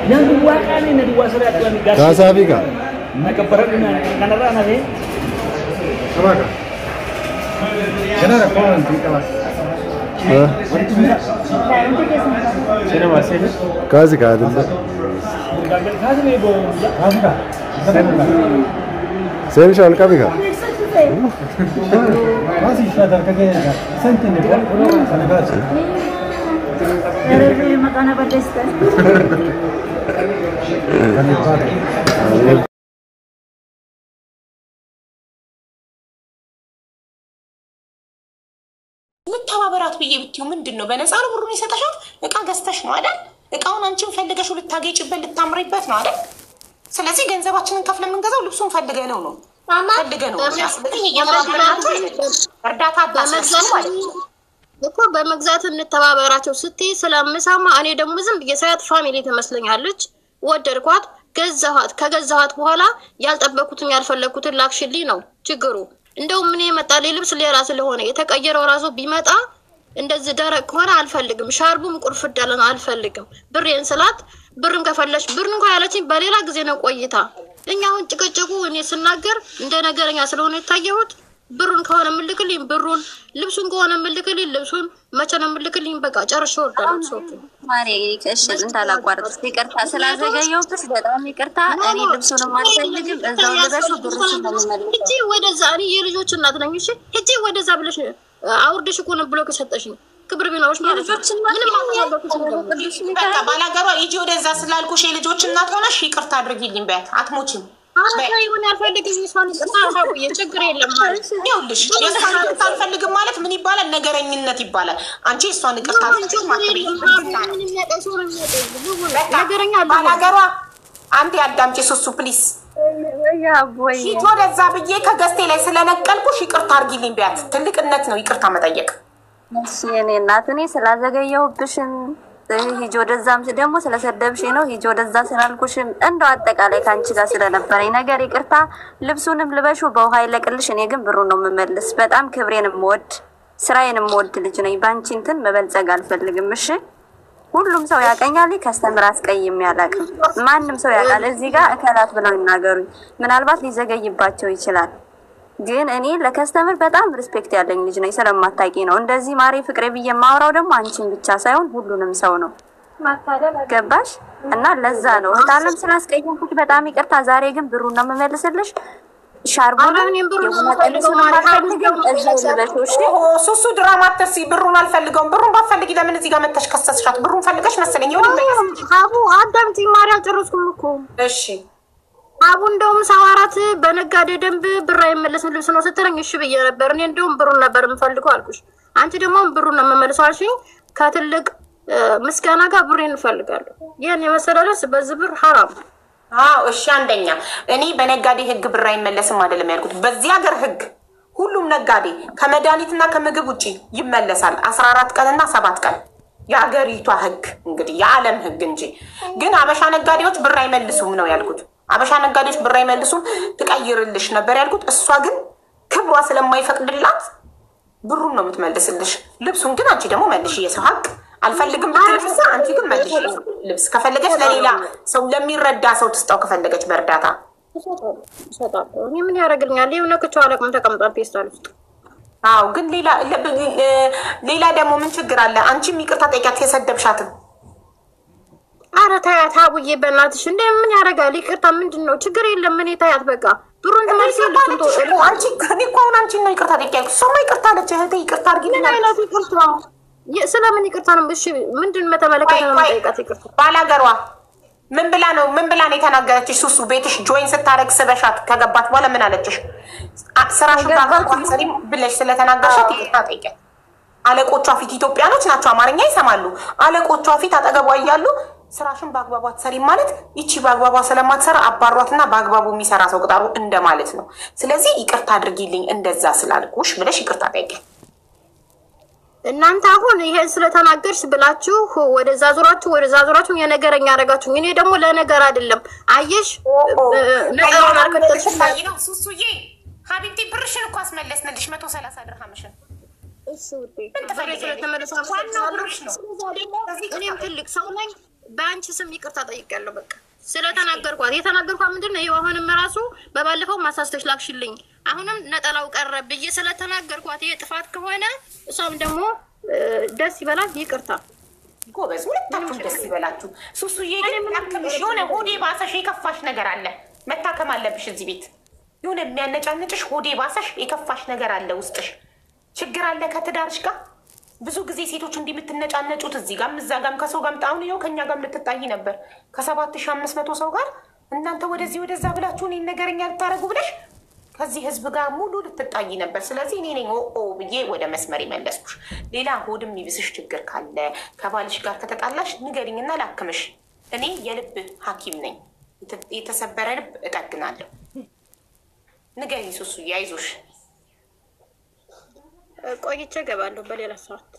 dua kan ini dua surat tuan gas. Kasabi ka? Nakaparan kanara na rin. Apa ka? Kanara kawan kita lah. Sini masih. Kazi ka ada. Kazi ni bo. Kazi ka. Seni şal kabi ka? Kazi işte darkage sentini bu sana kazi. Nereye makana badestan. ተባበራት ብዬ ብትዩ ምንድነው በነፃ ነው ብሩን ይሰጣሻል እቃ ገዝተሽ ነው አይደል እቃውን አንቺን ፈልገሽው ልታገጭበት ልታምሪበት ነው አይደል ስለዚህ ገንዘባችንን ከፍለን የምንገዛው ልብሱን ፈልገነው ነው ፈልገነው ስለዚህ የማብራራት እርዳታ በመግዛት ማለት ነው እኮ በመግዛት እንተባበራቸው ስትይ ስለምሰማ እኔ ደግሞ ዝም በየሰዓት ፋሚሊ ተመስለኛለች ወደርኳት ገዛኋት ከገዛኋት በኋላ ያልጠበቁትን ያልፈለኩትን ላክሽልኝ ነው ችግሩ እንደው ምን የመጣልኝ ልብስ ሌላ ስለሆነ የተቀየረው ራሱ ቢመጣ እንደዚህ ደረቅ ሆነ አልፈልግም ሻርቡም ቁርፍዳለን አልፈልግም ብሬን ስላት ብርን ከፈለሽ ብርን እንኳን ያለችኝ በሌላ ጊዜ ነው ቆይታ እኛውን ጭቅጭቁ እኔ ስናገር እንደ ነገረኛ ስለሆነ የታየሁት ብሩን ከሆነ ምልክልኝ ብሩን ልብሱን ከሆነ ምልክልኝ ልብሱን መቼ ነው ምልክልኝ በቃ ጨርሼ ወርዳለሁ ሶቱ ማሪ ከሽ እንዳላቋርጥ ይቅርታ ስላዘገየሁብሽ በጣም ይቅርታ እኔ ልብሱንም አልፈልግም እዛው ልበሱ ብሩን እንደምመልስ እጂ ወደዛ እኔ የልጆች እናት ነኝ እሺ እጂ ወደዛ ብለሽ አውርደሽ እኮ ነው ብሎ ከሰጠሽኝ ክብር ቢኖርሽ ማለት ነው ምንም ማታውቁት በቃ ባላገሯ እጂ ወደዛ ስላልኩሽ የልጆች እናት ሆነሽ ይቅርታ አድርጊልኝ በያት አትሞቺም አይ ይሁን ያልፈልግኝ እሷን ይቅርታ አውቁ ችግር የለም ማለት ይኸውልሽ የእሷን ይቅርታ አልፈልግም ማለት ምን ይባላል ነገረኝነት ይባላል አንቺ እሷን ይቅርታ ነገረኛ ባላገሯ አንተ ያዳምጪ ሱሱ ፕሊስ ያቦይ ወደዛ ብዬ ከገስቴ ላይ ስለነቀልኩሽ ይቅርታ አድርጊልኝ ቢያት ትልቅነት ነው ይቅርታ መጠየቅ እሺ እኔ እናት እኔ ስላዘገየሁብሽን ሂጅ ወደዛም ደግሞ ስለሰደብሽ ነው ሂጅ ወደዛ ስላልኩሽ እንደው አጠቃላይ ካንቺ ጋር ስለነበረኝ ነገር ይቅርታ ልብሱንም ልበሹ በውሃ ይለቅልሽ እኔ ግን ብሩን ነው የምመልስ በጣም ክብሬንም ወድ ስራዬንም ወድ ልጅ ነኝ ባንቺ እንትን መበልጸግ አልፈልግም እሺ ሁሉም ሰው ያቀኛል ከስተምር አስቀይም ያላቅም ማንንም ሰው ያቃል እዚህ ጋር እከላት ብለው ይናገሩኝ ምናልባት ሊዘገይባቸው ይችላል ግን እኔ ለከስተምር በጣም ሪስፔክት ያለኝ ልጅ ነኝ ስለማታቂ ነው እንደዚህ ማሪ ፍቅሬ ብዬ ማውራው ደግሞ አንቺን ብቻ ሳይሆን ሁሉንም ሰው ነው ገባሽ እና ለዛ ነው ታለም ስላስቀየምኩት በጣም ይቅርታ ዛሬ ግን ብሩን ነው መመልስልሽ ሻርቡን ሱሱ ድራማ አትርሲ ብሩን አልፈልገውም ብሩን ባፈልጊ ለምን እዚህ ጋር መተሽ ከሰስሻት ብሩን ፈልገሽ መሰለኝ ይሁን አቡ አዳምጪ ማሪ አልጨረስኩም እኮ እሺ አቡ እንደውም ሳዋራት በነጋዴ ደንብ ብር አይመለስም ልብስ ነው ስትረኝ እሺ ብዬ ነበር እኔ እንደውም ብሩን ነበር የምፈልገው አልኩሽ አንቺ ደግሞ ብሩን ነው መመለሰው አልሽኝ ከትልቅ ምስጋና ጋር ብሬን እፈልጋለሁ ይሄን የመሰለለስ በዚህ ብር حرام እሺ አንደኛ እኔ በነጋዴ ህግ ብር አይመለስም አይደለም ያልኩት በዚህ ሀገር ህግ ሁሉም ነጋዴ ከመድኃኒትና ከምግብ ውጪ ይመለሳል 14 ቀንና 7 ቀን የሀገሪቷ ህግ እንግዲህ የዓለም ህግ እንጂ ግን አበሻ ነጋዴዎች ብር አይመልሱም ነው ያልኩት አበሻ ነጋዴዎች ብር አይመልሱም ትቀይርልሽ ነበር ያልኩት እሷ ግን ክብሯ ስለማይፈቅድላት ብሩን ነው የምትመልስልሽ ልብሱን ግን አንቺ ደግሞ መልሽ የሰው ሀቅ አልፈልግም ብትልፍሳ አንቺ ግን መልሽ ልብስ ከፈለገች ለሌላ ሰው ለሚረዳ ሰው ትስጣው ከፈለገች በርዳታ ሰጣው እኔ ምን ያረጋግልኛል ይሁን ከቻው አለቀም ተቀምጣ ፔስታል ውስጥ ግን ሌላ ደግሞ ምን ችግር አለ አንቺም ይቅርታ ጠይቂያት የሰደብሻት አረ ታያት አቡዬ በእናትሽ እንደ ምን ያረጋል ይቅርታ ምንድነው ችግር የለም ምን ታያት በቃ ብሩን ተመልሰልሽ አንቺ ከኔ ቆን አንቺ ነው ይቅርታ ጠይቂያት ሶማ ይቅርታ አለች እህቴ ይቅርታ አርጊልኝ አይነት ይቅርታ ስለምን ይቅርታ ነው እሺ ምንድን መተመለከተ ነው ጠይቃት ይቅርታ ባላገሯ ምን ብላ ነው የተናገረችሽ ሱሱ ቤትሽ ጆይን ስታረግ ስበሻት ከገባት በኋላ ምን አለችሽ ስራሽ ጋር ብለሽ ስለተናገርሻት ይቅርታ ጠይቂያት አለቆቿ ፊት ኢትዮጵያኖች ናቸው አማርኛ ይሰማሉ አለቆቿ ፊት አጠገቧ ይያሉ ስራሽን በአግባቡ አትሰሪ ማለት ይቺ በአግባቡ ስለማትሰራ አባሯትና በአግባቡ የሚሰራ ሰው ቅጣሩ እንደማለት ነው ስለዚህ ይቅርታ አድርጊልኝ እንደዛ ስላልኩሽ ብለሽ ይቅርታ ጠይቂያት እናንተ አሁን ይሄን ስለተናገርሽ ብላችሁ ወደዛ ዞራችሁ የነገረኛ አረጋችሁ እኔ ደግሞ ለነገር አይደለም አየሽ ነገሩን አርከተልሽ ነው ሱሱዬ ሀቢብቲ ብርሽን እኮ አስመለስንልሽ 130 ድርሃምሽን እሱ ወዴ ስለተመለሰ ዋናው ብርሽ ነው እኔም ትልቅ ሰው ነኝ በአንቺ ስም ይቅርታ ጠይቄያለሁ። በቃ ስለተናገርኳት የተናገርኳት ምንድን ነው? ይኸው አሁንም ራሱ በባለፈው ማሳስተሽ ላክሽልኝ አሁንም ነጠላው ቀረ ብዬ ስለተናገርኳት ይሄ ጥፋት ከሆነ እሷም ደግሞ ደስ ይበላት ይቅርታ። ጎበዝ ሁለታችሁም ደስ ይበላችሁ። ሱሱዬ ግን ታክምሽ የሆነ ሆዴ ባሰሽ የከፋሽ ነገር አለ። መታከም አለብሽ እዚህ ቤት የሆነ የሚያነጫንጭሽ ሆዴ ባሰሽ የከፋሽ ነገር አለ ውስጥሽ። ችግር አለ ከትዳርሽ ጋር። ብዙ ጊዜ ሴቶች እንዲህ የምትነጫነጩት እዚህ ጋርም እዛ ጋርም ከሰው ጋርም አሁን ይኸው ከእኛ ጋር ልትጣይ ነበር ከ7500 ሰው ጋር እናንተ ወደዚህ ወደዛ ብላችሁ እኔን ነገረኛ ልታረጉ ብለሽ ከዚህ ህዝብ ጋር ሙሉ ልትጣይ ነበር። ስለዚህ እኔ ነኝ ብዬ ወደ መስመር የመለስኩሽ። ሌላ ሆድም የሚብስሽ ችግር ካለ ከባልሽ ጋር ከተጣላሽ ንገሪኝና ላክምሽ። እኔ የልብ ሐኪም ነኝ። የተሰበረ ልብ እጠግናለሁ። ንገሪኝ ሱሱዬ አይዞሽ። ቆይቼ እገባለሁ በሌላ ሰዓት።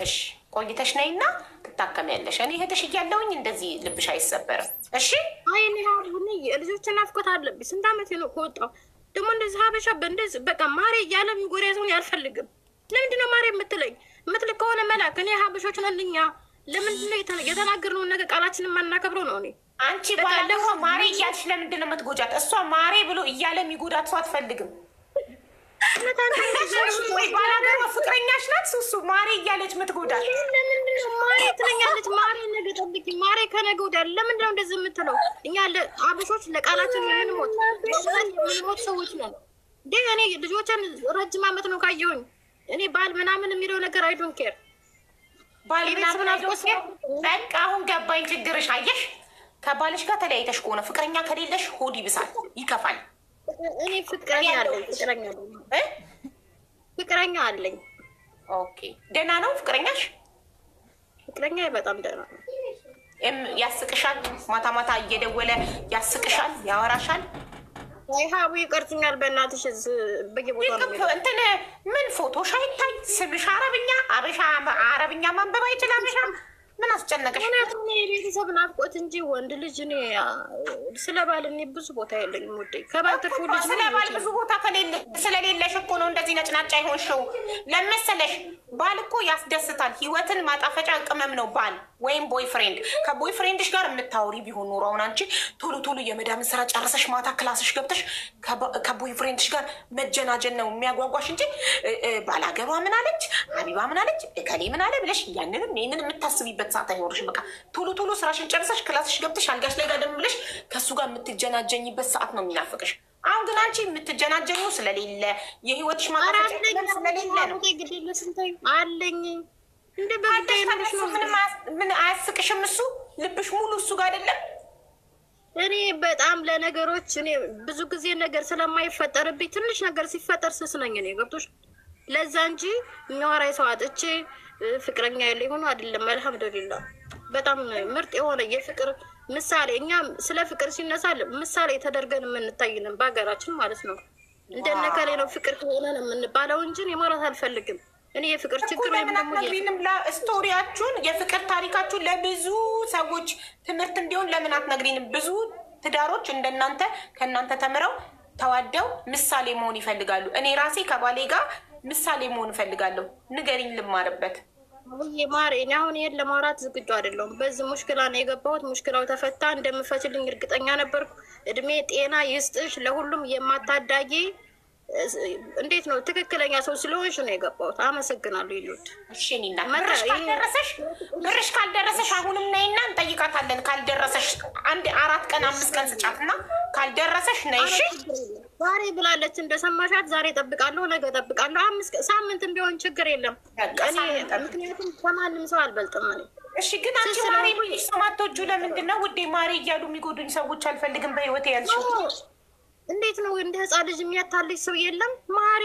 እሺ ቆይተሽ ነይና ትታከሚያለሽ። እኔ እህትሽ እያለሁኝ እንደዚህ ልብሽ አይሰበርም። እሺ አይ እኔ አሁን ልጆችን ናፍቆት አለብኝ። ስንት ዓመት ነው ከወጣሁ ደግሞ እንደዚህ ሀበሻ በእንደዚህ በቃ ማሬ እያለ የሚጎዳ ሰውን አልፈልግም። ለምንድን ነው ማሬ የምትለኝ? የምትልክ ከሆነ መላክ። እኔ ሀበሾች ነን እኛ። ለምንድን ነው የተናገርነውን ነገር ቃላችንን የማናከብረው ነው? እኔ አንቺ ባለፈው ማሬ እያልሽ ለምንድን ነው የምትጎጃት? እሷ ማሬ ብሎ እያለ የሚጎዳት ሰው አትፈልግም። ባላገሯ ፍቅረኛሽ ናት ሱሱ ማሬ እያለች የምትጎዳት። ለምንድን ነው ማሬ ትለኛለች? ማሬ ነገ ጠብቂ ማሬ ከነገ ወዲያ። ለምንድን ነው እንደዚህ የምትለው? እኛ አበሾች ለቃላችን የምንሞት ሰዎች ነን። ግን እኔ ልጆችን ረጅም ዓመት ነው ካየሁኝ። እኔ ባል ምናምን የሚለው ነገር አይዶን ኬር ባል ምናምን አይዶን ኬር። በቃ አሁን ገባኝ ችግርሽ። አየሽ ከባልሽ ጋር ተለያይተሽ ከሆነ ፍቅረኛ ከሌለሽ ሆድ ይብሳል፣ ይከፋል። እኔ ፍቅረኛ አለኝ። ኦኬ ደህና ነው ፍቅረኛሽ? ፍቅረኛ በጣም ደህና ነው። ያስቅሻል? ማታ ማታ እየደወለ ያስቅሻል፣ ያወራሻል? ሀቡ ይቀርጽኛል። በእናትሽ በየቦታው እንትን ምን ፎቶሽ አይታይ? ስምሽ አረብኛ አበሻ አረብኛ ማንበብ አይችል አበሻ ምን አስጨነቀሽ? ቤተሰብ ናፍቆት እንጂ ወንድ ልጅ እኔ ስለ ባል እኔ ብዙ ቦታ የለኝም። ውዴ ከባል ትርፉ ልጅ ስለ ባል ብዙ ቦታ ስለሌለሽ እኮ ነው እንደዚህ ነጭናጫ የሆንሽው። ለመሰለሽ ባል እኮ ያስደስታል። ህይወትን ማጣፈጫ ቅመም ነው ባል ወይም ቦይፍሬንድ። ከቦይፍሬንድሽ ጋር የምታወሪ ቢሆን ኖሮ አሁን አንቺ ቶሎ ቶሎ የመዳምን ስራ ጨርሰሽ ማታ ክላስሽ ገብተሽ ከቦይፍሬንድሽ ጋር መጀናጀን ነው የሚያጓጓሽ እንጂ ባላገሯ ምን አለች፣ ሀቢባ ምን አለች፣ እከሌ ምን አለ ብለሽ ያንንም ይህንን የምታስቢበት ሰዓት አይኖርሽ። በቃ ቶሎ ቶሎ ስራሽን ጨርሰሽ ክላስሽ ገብተሽ አልጋሽ ላይ ጋር ደም ብለሽ ከእሱ ጋር የምትጀናጀኝበት ሰዓት ነው የሚናፍቅሽ። አሁን ግን አንቺ የምትጀናጀኙ ስለሌለ የህይወትሽ ማጣፈጫ ስለሌለ ነው። አለኝ እንደ ምን አያስቅሽም? እሱ ልብሽ ሙሉ እሱ ጋር አይደለም። እኔ በጣም ለነገሮች እኔ ብዙ ጊዜ ነገር ስለማይፈጠርብኝ ትንሽ ነገር ሲፈጠር ስስነኝ እኔ ገብቶሽ ለዛ እንጂ የሚያወራኝ ሰው አጥቼ ፍቅረኛ ያለ ሆኖ አይደለም። አልሐምዱሊላህ በጣም ምርጥ የሆነ የፍቅር ምሳሌ እኛ ስለ ፍቅር ሲነሳ ምሳሌ ተደርገን የምንታይልን በሀገራችን ማለት ነው። እንደነከሌ ነው ፍቅር ከሆነ ነው የምንባለው እንጂ እኔ ማለት አልፈልግም። እኔ የፍቅር ችግር ወይም ደግሞ ስቶሪያችሁን የፍቅር ታሪካችሁን ለብዙ ሰዎች ትምህርት እንዲሆን ለምን አትነግሪንም? ብዙ ትዳሮች እንደናንተ ከእናንተ ተምረው ተዋደው ምሳሌ መሆን ይፈልጋሉ። እኔ ራሴ ከባሌ ጋር ምሳሌ መሆን እፈልጋለሁ። ንገሪኝ ልማርበት። ማሬ እኔ አሁን ይሄን ለማውራት ዝግጁ አይደለሁም። በዚህ ሙሽክላ ነው የገባሁት። ሙሽክላው ተፈታ። እንደምፈችልኝ እርግጠኛ ነበርኩ። እድሜ ጤና ይስጥሽ። ለሁሉም የማታዳጊ እንዴት ነው ትክክለኛ ሰው ስለሆንሽ ነው የገባሁት። አመሰግናለሁ ይሉት። እሺ ኒና ብርሽ ካልደረሰሽ አሁንም ነይና እንጠይቃታለን። ካልደረሰሽ አንድ 4 ቀን 5 ቀን ስጫትና ካልደረሰሽ ነይ። እሺ ዛሬ ብላለች እንደሰማሻት። ዛሬ ጠብቃለሁ፣ ነገ ጠብቃለሁ። 5 ሳምንት ቢሆን ችግር የለም። እኔ ምክንያቱም ከማንም ሰው አልበልጥም እኔ። እሺ ግን አንቺ ማሬ ብለሽ ሰማቶጁ ለምንድን ነው ውዴ ማሬ እያሉ የሚጎዱኝ ሰዎች አልፈልግም በህይወቴ ያልሽው? እንዴት ነው እንደ ህፃን ልጅ የሚያታልሽ ሰው የለም። ማሬ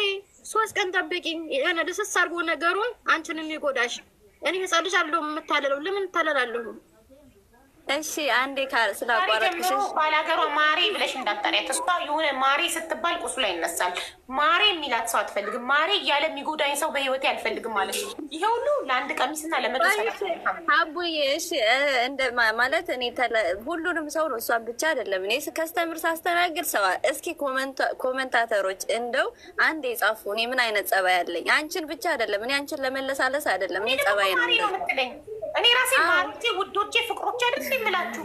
3 ቀን ጠብቂኝ። የሆነ ደስስ አድርጎ ነገሩን አንቺን የሚጎዳሽ እኔ ህፃን ልጅ አለው የምታለለው ለምን ታለላለሁ? እሺ አንዴ ስላቋረጥኩሽ ባላገሯ ማሬ ብለሽ እንዳጠሪያት። እሷ የሆነ ማሬ ስትባል ቁስሉ ላይ ይነሳል። ማሬ የሚላት ሰው አትፈልግም። ማሬ እያለ የሚጎዳኝ ሰው በህይወቴ አልፈልግም ማለት ነው። ይሄ ሁሉ ለአንድ ቀሚስና አቡዬ እሺ እንደ ማለት እኔ ሁሉንም ሰው ነው እሷን ብቻ አይደለም። እኔ ከስተምር ሳስተናግድ ሰው እስኪ ኮመንታተሮች እንደው አንዴ ጻፉ። እኔ ምን አይነት ጸባይ አለኝ? አንቺን ብቻ አይደለም እኔ አንቺን ለመለሳለስ አይደለም። እኔ ጸባይ ነው እኔ ራሴ ማለቴ ውዶቼ ፍቅሮቼ ቤተሰቦች አይደል የምላችሁ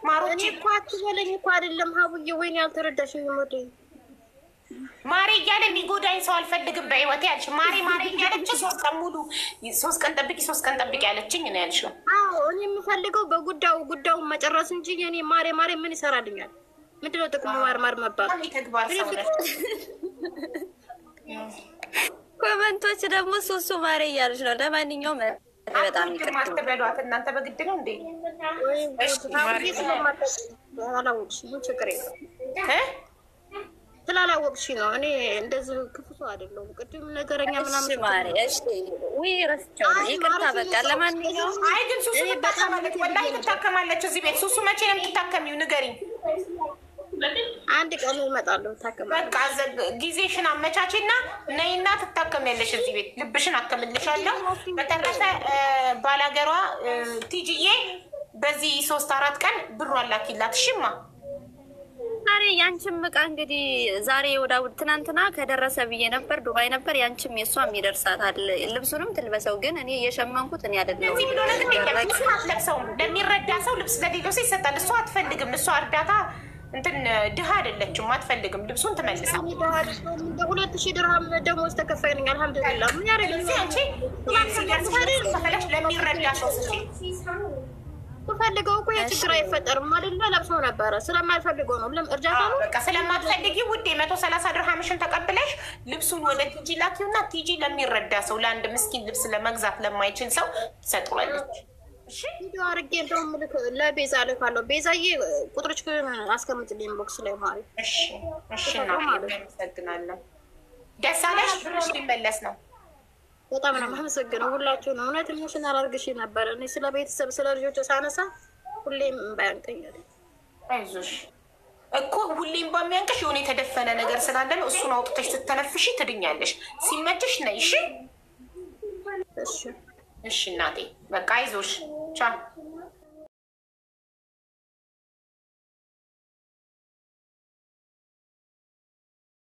ማሮቼ እኮ አትበለኝ እኮ አይደለም ሀቡዬ ወይኔ ያልተረዳሽኝ ወዴ ማሬ እያለ የሚጎዳኝ ሰው አልፈልግም በህይወቴ ያልሽ ማሬ እያለች 3 ቀን ሙሉ 3 ቀን ጠብቂ ያለችኝ ነው ያልሽው። አዎ እኔ የምፈልገው ጉዳዩን መጨረስ እንጂ እኔ ማሬ ምን ይሰራልኛል? ምንድነው ጥቅሙ ማርማር መባል? ተግባር ሰው ነች። ኮመንቶች ደግሞ ሱሱ ማሬ እያለች ነው። ለማንኛውም በጣም ማስተበሏት እናንተ በግድ ነው እንዴ? ስላላወቅሽ ነው። እኔ እንደዚህ ክፉ ሰው አይደለሁም። ቅድም ነገረኛ ምናምን ማሬ እሺ ወይ ረስቸው ይቅርታ በቃ ለማንኛውም አይ ግን ሱሱ ትታከማለች ወላሂ ትታከማለች እዚህ ቤት ሱሱ መቼ ነው የምትታከሚው ንገሪኝ። አንድ ቀን እመጣለሁ ታከማለች። በቃ ጊዜሽን አመቻችና ነይና ትታከሚያለሽ እዚህ ቤት ልብሽን አከምልሻለሁ። በተረፈ ባላገሯ ቲጂዬ በዚህ 3-4 ቀን ብሯን ላኪላት እሺማ። ዛሬ ያንቺም ዕቃ እንግዲህ ዛሬ ወዳውድ ትናንትና ከደረሰ ብዬ ነበር ዱባይ ነበር። ያንቺም የሷም ይደርሳታል። ልብሱንም ትልበሰው ግን እኔ የሸመንኩት እኔ አይደለም። እዚህ ብሎ ነገር አትለብሰውም። ለሚረዳ ሰው ልብስ ለሌለው ሰው ይሰጣል። እሷ አትፈልግም። እሷ እርዳታ እንትን ድሃ አይደለችም። አትፈልግም። ልብሱን ትመልሳ። 2000 ድርሃም ደሞዝ ተከፋይ ነኝ አልሐምዱሊላህ። ምን ያደርግልኝ አንቺ ለሚረዳ ሰው ፈልገው እኮ የችግር አይፈጠርም አይደለ? ለብሰው ነበረ ስለማልፈልገው ነው። እርዳታ ነው በቃ ስለማትፈልጊ ውዴ 130 ድርሃምሽን ተቀብለሽ ልብሱን ወደ ቲጂ ላኪውና ቲጂ ለሚረዳ ሰው ለአንድ ምስኪን ልብስ ለመግዛት ለማይችል ሰው ትሰጥዋለች። እሺ ቪዲዮ አድርጌ እንደውም ለቤዛ ልካለሁ። ቤዛዬ ቁጥሮች አስቀምጥልኝ ቦክስ ላይ ማለት እሺ ነው። አመሰግናለሁ። ደስ አለሽ? ብርሽ ሊመለስ ነው። በጣም ነው የማመሰግነው ሁላችሁም። እውነት ኢሞሽናል አድርግሽ ነበር። እኔ ስለ ቤተሰብ ስለ ልጆች ሳነሳ ሁሌም ባያንቀኛል። አይዞሽ እኮ ሁሌም ባሚያንቀሽ የሆነ የተደፈነ ነገር ስላለ ነው። እሱን አውጥተሽ ስትተነፍሺ ትድኛለሽ። ሲመችሽ ነይ። እሺ እሺ እናቴ በቃ አይዞሽ። ቻው